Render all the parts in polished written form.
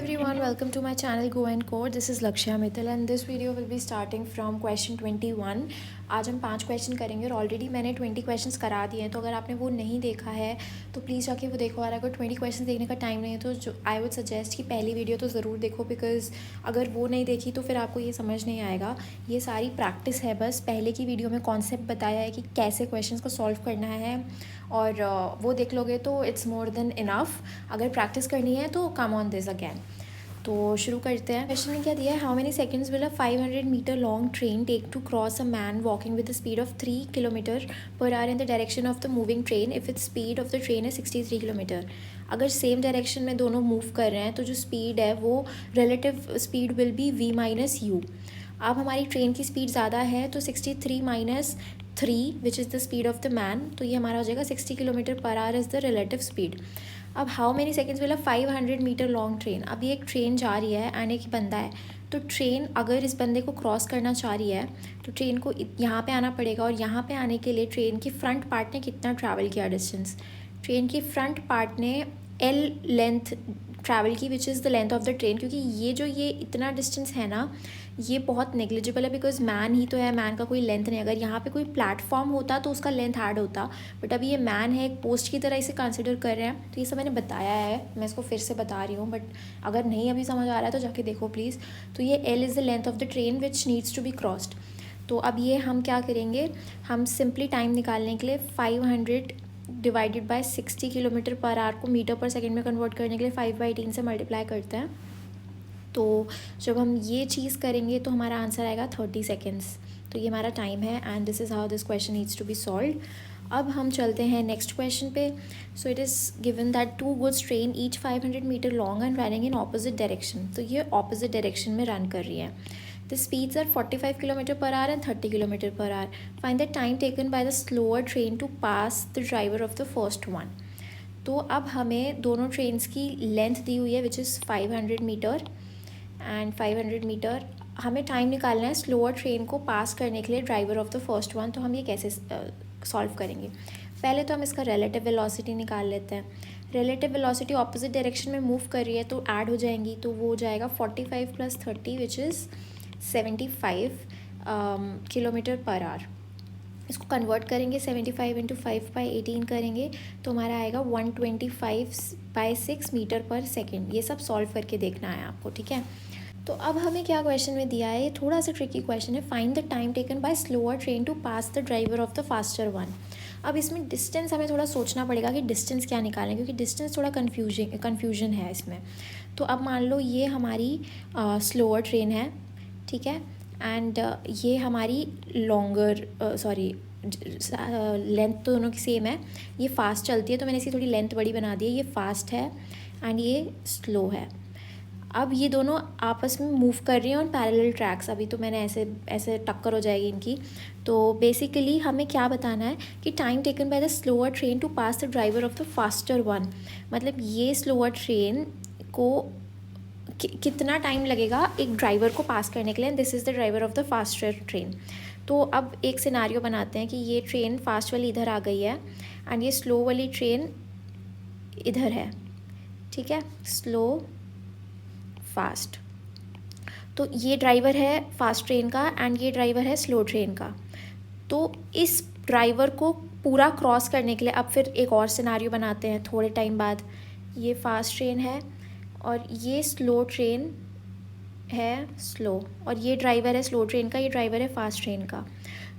everyone, welcome to my channel Go and Code. This is Lakshya Mittal and this video will be starting from question 21. आज हम 5 question करेंगे और already मैंने 20 questions करा दिए हैं, तो अगर आपने वो नहीं देखा है तो प्लीज़ जाके वो देखो। और अगर 20 क्वेश्चन देखने का टाइम नहीं है तो जो आई वुड सजेस्ट कि पहली वीडियो तो ज़रूर देखो, बिकॉज़ अगर वो नहीं देखी तो फिर आपको ये समझ नहीं आएगा। ये सारी प्रैक्टिस है, बस पहले की वीडियो में कॉन्सेप्ट बताया है कि कैसे क्वेश्चंस को सॉल्व करना है और वो देख लोगे तो इट्स मोर देन इनफ। अगर प्रैक्टिस करनी है तो कम ऑन दिस अगैन। तो शुरू करते हैं। क्वेश्चन में क्या दिया है, how many seconds will a 500 metre long train take to cross a man walking with the speed of 3 kilometre per hour in the direction of the moving train if its speed of the train है 63 kilometre. अगर same direction में दोनों move कर रहे हैं तो जो speed है वो relative speed will be v minus u. अब हमारी ट्रेन की स्पीड ज़्यादा है तो 63 minus 3 which is the speed of the man, तो ये हमारा हो जाएगा 60 kilometre per hour is the relative speed. अब how many seconds will a 500 metre long train. अब ये एक ट्रेन जा रही है एंड एक बंदा है, तो ट्रेन अगर इस बंदे को क्रॉस करना चाह रही है तो ट्रेन को यहाँ पे आना पड़ेगा, और यहाँ पे आने के लिए ट्रेन की फ्रंट पार्ट ने कितना ट्रैवल किया डिस्टेंस। ट्रेन की फ्रंट पार्ट ने एल लेंथ ट्रैवल की विच is the length of the train, क्योंकि ये इतना डिस्टेंस है ना ये बहुत नेग्लिजिबल है, बिकॉज मैन ही तो है, मैन का कोई लेंथ नहीं। अगर यहाँ पे कोई प्लेटफॉर्म होता तो उसका लेंथ ऐड होता, बट अभी ये मैन है, एक पोस्ट की तरह इसे कंसिडर कर रहे हैं। तो ये सब मैंने बताया है, मैं इसको फिर से बता रही हूँ, बट अगर नहीं अभी समझ आ रहा है तो जाके देखो प्लीज़। तो ये L is the length of the train which needs to be crossed. तो अब ये हम क्या करेंगे, हम सिंपली टाइम निकालने के लिए 500 divided by 60 kilometre per our को मीटर पर सेकेंड में कन्वर्ट करने के लिए 5/18 से मल्टीप्लाई करते हैं। तो जब हम ये चीज़ करेंगे तो हमारा आंसर आएगा 30 सेकेंड्स। तो ये हमारा टाइम है and this is how this question needs to be solve. अब हम चलते हैं नेक्स्ट क्वेश्चन पे। So it is given that 2 goods train each 500 metre long and running in opposite direction. तो ये ऑपोजिट डायरेक्शन में रन कर रही है। The speeds are 45 kilometre per hour and 30 kilometre per hour. Find the time taken by the slower train to pass the driver of the first one. तो अब हमें दोनों ट्रेन्स की लेंथ दी हुई है which is 500 metre and 500 metre हमें time निकालना है स्लोअर ट्रेन को पास करने के लिए driver of the first one. तो हम ये कैसे सॉल्व करेंगे, पहले तो हम इसका रिलेटिव वेलोसिटी निकाल लेते हैं। रिलेटिव वेलोसिटी ऑपोजिट डायरेक्शन में मूव कर रही है तो ऐड हो जाएंगी, तो वो हो जाएगा 45 + 30 which is 75 kilometre per our. इसको कन्वर्ट करेंगे 75 × 5/18 करेंगे तो हमारा आएगा 125/6 मीटर पर सेकेंड। ये सब सॉल्व करके देखना है आपको, ठीक है। तो अब हमें क्या क्वेश्चन में दिया है, ये थोड़ा सा ट्रिकी क्वेश्चन है। Find the time taken by slower train to pass the driver of the faster one. अब इसमें डिस्टेंस हमें थोड़ा सोचना पड़ेगा कि डिस्टेंस क्या निकालें, क्योंकि डिस्टेंस थोड़ा कन्फ्यूजन है इसमें। तो अब मान लो ये हमारी स्लोअर ट्रेन है, ठीक है, एंड ये हमारी लॉन्गर लेंथ तो दोनों की सेम है। ये फास्ट चलती है तो मैंने इसकी थोड़ी लेंथ बड़ी बना दी है। ये फास्ट है एंड ये स्लो है। अब ये दोनों आपस में मूव कर रही हैं ऑन पैरेलल ट्रैक्स। अभी तो मैंने ऐसे टक्कर हो जाएगी इनकी। तो बेसिकली हमें क्या बताना है कि time taken by the slower train to pass the driver of the faster one. मतलब ये स्लोअर ट्रेन को कितना टाइम लगेगा एक ड्राइवर को पास करने के लिए, this is the driver of the faster train. तो अब एक सिनारियो बनाते हैं कि ये ट्रेन फास्ट वाली इधर आ गई है एंड ये स्लो वाली ट्रेन इधर है, ठीक है, स्लो फास्ट। तो ये ड्राइवर है फास्ट ट्रेन का एंड ये ड्राइवर है स्लो ट्रेन का। तो इस ड्राइवर को पूरा क्रॉस करने के लिए अब फिर एक और सिनारियो बनाते हैं थोड़े टाइम बाद। ये फास्ट ट्रेन है और ये स्लो ट्रेन है स्लो, और ये ड्राइवर है स्लो ट्रेन का, ये ड्राइवर है फास्ट ट्रेन का।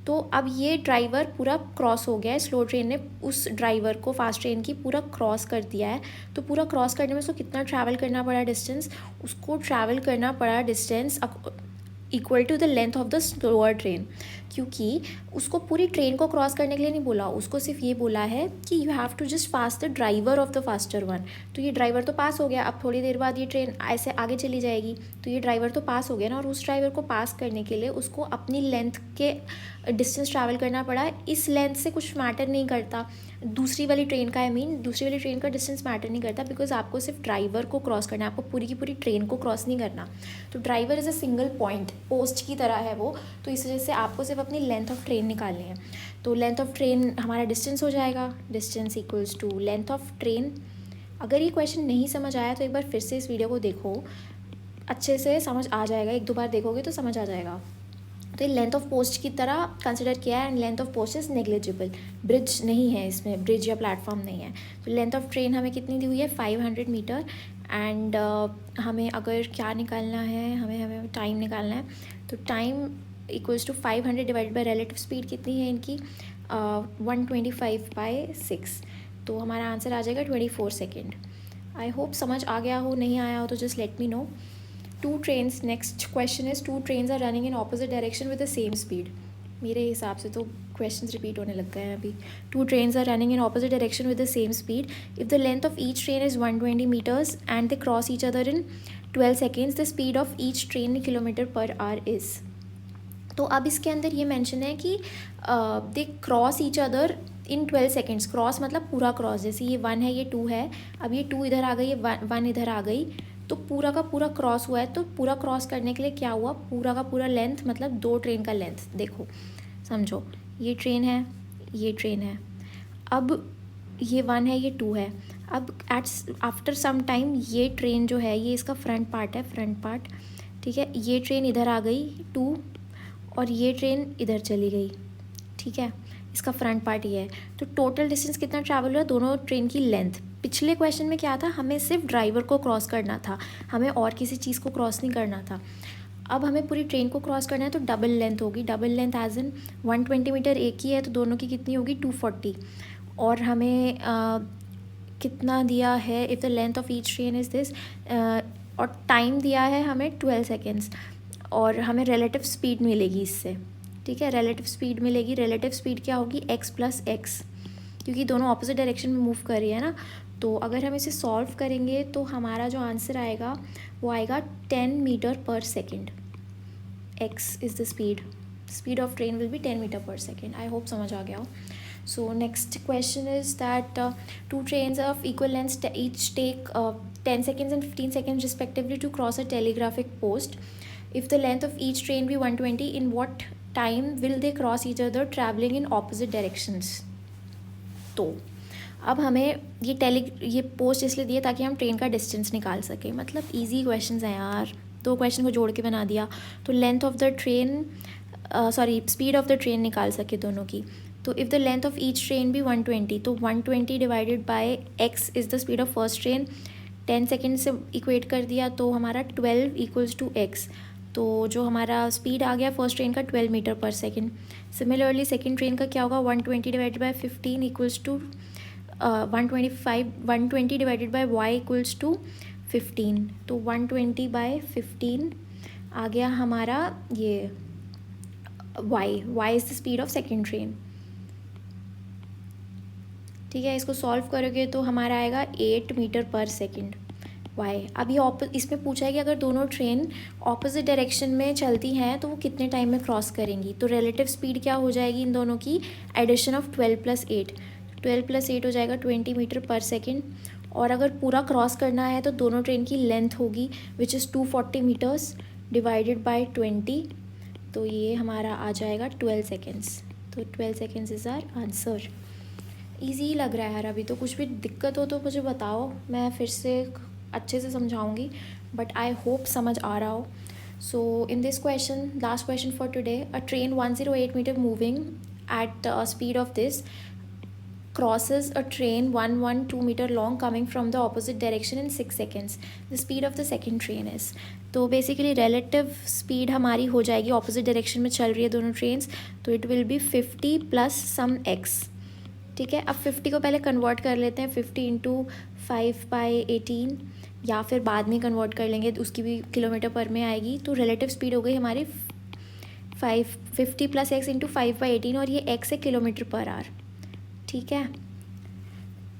तो अब ये ड्राइवर पूरा क्रॉस हो गया है, स्लो ट्रेन ने उस ड्राइवर को फास्ट ट्रेन की पूरा क्रॉस कर दिया है। तो पूरा क्रॉस करने में उसको कितना ट्रैवल करना पड़ा डिस्टेंस, उसको ट्रैवल करना पड़ा distance equal to the length of the slower train, क्योंकि उसको पूरी ट्रेन को क्रॉस करने के लिए नहीं बोला, उसको सिर्फ ये बोला है कि you have to just pass the driver of the faster one. तो ये ड्राइवर तो पास हो गया, अब थोड़ी देर बाद ये ट्रेन ऐसे आगे चली जाएगी, तो ये ड्राइवर तो पास हो गया ना, और उस ड्राइवर को पास करने के लिए उसको अपनी लेंथ के डिस्टेंस ट्रैवल करना पड़ा। इस लेंथ से कुछ मैटर नहीं करता दूसरी वाली ट्रेन का, दूसरी वाली ट्रेन का डिस्टेंस मैटर नहीं करता, बिकॉज आपको सिर्फ ड्राइवर को क्रॉस करना है, आपको पूरी की पूरी ट्रेन को क्रॉस नहीं करना। तो driver is a single point, post की तरह है वो, तो इस वजह से आपको सिर्फ अपनी लेंथ ऑफ ट्रेन निकालनी है। तो लेंथ ऑफ ट्रेन हमारा डिस्टेंस हो जाएगा, distance equals to length of train अगर ये क्वेश्चन नहीं समझ आया तो एक बार फिर से इस वीडियो को देखो, अच्छे से समझ आ जाएगा, 1-2 बार देखोगे तो समझ आ जाएगा। तो ये लेंथ ऑफ पोस्ट की तरह कंसिडर किया है and length of post is negligible, bridge नहीं है इसमें, ब्रिज या प्लेटफॉर्म नहीं है। तो लेंथ ऑफ ट्रेन हमें कितनी दी हुई है 500 मीटर एंड हमें अगर क्या निकालना है, हमें टाइम निकालना है। तो time equals to 500 divided by relative speed कितनी है इनकी 125/6, तो हमारा आंसर आ जाएगा 24 सेकेंड। आई होप समझ आ गया हो, नहीं आया हो तो just let me know. Two trains, next question is two trains are running in opposite direction with the same speed. मेरे हिसाब से तो क्वेश्चंस रिपीट होने लग गए हैं अभी। Two trains are running in opposite direction with the same speed, if the length of each train is 120 metres and they cross each other in 12 seconds, the speed of each train kilometre per hour is. तो अब इसके अंदर ये mention है कि they cross each other in 12 seconds. Cross मतलब पूरा cross, जैसे ये 1 है, ये 2 है, अब ये 2 इधर आ गई, ये 1 इधर आ गई, तो पूरा का पूरा क्रॉस हुआ है। तो पूरा क्रॉस करने के लिए क्या हुआ, पूरा का पूरा लेंथ मतलब 2 ट्रेन का लेंथ। देखो समझो, ये ट्रेन है, ये ट्रेन है, अब ये 1 है, ये 2 है, अब आफ्टर सम टाइम ये ट्रेन जो है, ये इसका फ्रंट पार्ट है, फ्रंट पार्ट, ठीक है। ये ट्रेन इधर आ गई 2 और ये ट्रेन इधर चली गई, ठीक है, इसका फ्रंट पार्ट ये है। तो टोटल डिस्टेंस कितना ट्रैवल हुआ दोनों ट्रेन की लेंथ। पिछले क्वेश्चन में क्या था, हमें सिर्फ ड्राइवर को क्रॉस करना था, हमें और किसी चीज़ को क्रॉस नहीं करना था। अब हमें पूरी ट्रेन को क्रॉस करना है तो डबल लेंथ होगी, double length as in 120 metre एक ही है तो दोनों की कितनी होगी 240। और हमें कितना दिया है, if the length of each train is this, और टाइम दिया है हमें 12 सेकेंड्स, और हमें रिलेटिव स्पीड मिलेगी इससे, ठीक है। रिलेटिव स्पीड मिलेगी, रिलेटिव स्पीड क्या होगी x + x, क्योंकि दोनों ऑपोजिट डायरेक्शन में मूव कर रही है ना। तो अगर हम इसे सॉल्व करेंगे तो हमारा जो आंसर आएगा वो आएगा 10 metre per second. x is the speed of train will be 10 metre per second. I hope समझ आ गया हो। So next question is that two trains of equal length each take 10 seconds and 15 seconds respectively to cross a telegraphic post. If the length of each train be 120, in what time will they cross each other traveling in opposite directions? तो अब हमें ये post इसलिए दिया ताकि हम train का distance निकाल सकें। मतलब इजी क्वेश्चंस हैं यार, 2 क्वेश्चन को जोड़ के बना दिया। तो length of the train, speed of the train निकाल सके दोनों की। तो if the length of each train भी 120, तो 120 divided by x is the speed of first train. 10 second से इक्वेट कर दिया तो हमारा 12 = x। तो जो हमारा स्पीड आ गया फर्स्ट ट्रेन का 12 metre per second. Similarly second train का क्या होगा, 120 divided by 15 = 120 divided by y = 15। तो 120/15 आ गया हमारा ये y is the speed of second train, ठीक है। इसको सॉल्व करोगे तो हमारा आएगा 8 मीटर पर सेकेंड y। अब ये इसमें पूछा है कि अगर दोनों ट्रेन ऑपोजिट डायरेक्शन में चलती हैं तो वो कितने टाइम में क्रॉस करेंगी। तो रिलेटिव स्पीड क्या हो जाएगी इन दोनों की, एडिशन ऑफ 12 + 8, 12 + 8 हो जाएगा 20 मीटर पर सेकेंड। और अगर पूरा क्रॉस करना है तो दोनों ट्रेन की लेंथ होगी which is 240 metres divided by 20, तो ये हमारा आ जाएगा 12 सेकेंड्स। तो 12 seconds is our answer. Easy लग रहा है यार, अभी तो कुछ भी दिक्कत हो तो मुझे बताओ, मैं फिर से अच्छे से समझाऊंगी, बट आई होप समझ आ रहा हो। So in this question, last question for today, a train 108 metre moving at speed of this crosses a train 112 meter long coming from the opposite direction in 6 seconds. The speed of the second train is, तो basically relative speed हमारी हो जाएगी, opposite direction में चल रही है दोनों trains, तो it will be 50 + some x, ठीक है। अब 50 को पहले कन्वर्ट कर लेते हैं, 50 × 5/18, या फिर बाद में कन्वर्ट कर लेंगे, उसकी भी किलोमीटर पर में आएगी। तो रिलेटिव स्पीड हो गई हमारी 50 + x × 5/18, और ये x है किलोमीटर पर आवर, ठीक है।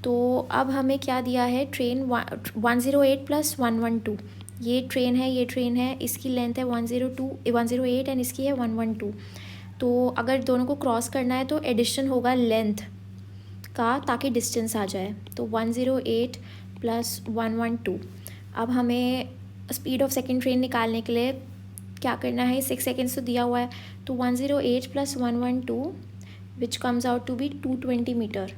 तो अब हमें क्या दिया है, ट्रेन 108 + 112, ये ट्रेन है, ये ट्रेन है, इसकी लेंथ है 108 एंड इसकी है 112। तो अगर दोनों को क्रॉस करना है तो एडिशन होगा लेंथ का ताकि डिस्टेंस आ जाए। तो 108 + 112। अब हमें स्पीड ऑफ सेकेंड ट्रेन निकालने के लिए क्या करना है, 6 सेकेंड्स तो दिया हुआ है, तो 108 + 112 which comes out to be 220 metre.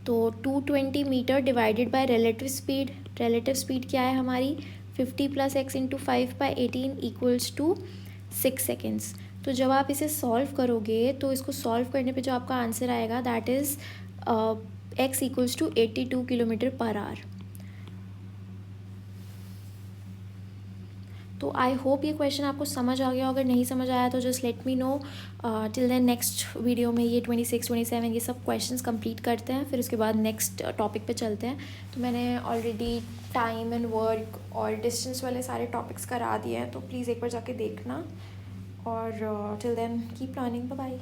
तो 220 metre divided by relative speed क्या है हमारी 50 + x × 5/18 इक्वल्स टू 6 सेकेंड्स। तो जब आप इसे सॉल्व करोगे तो इसको सॉल्व करने पे जो आपका आंसर आएगा that is x equals to 82 km/h। तो आई होप ये क्वेश्चन आपको समझ आ गया। अगर नहीं समझ आया तो just let me know. Till then next video में ये 26, 27 ये सब क्वेश्चंस कंप्लीट करते हैं, फिर उसके बाद नेक्स्ट टॉपिक पे चलते हैं। तो मैंने ऑलरेडी टाइम एंड वर्क और डिस्टेंस वाले सारे टॉपिक्स करा दिए हैं, तो प्लीज़ एक बार जाके देखना। और till then keep learning, bye bye.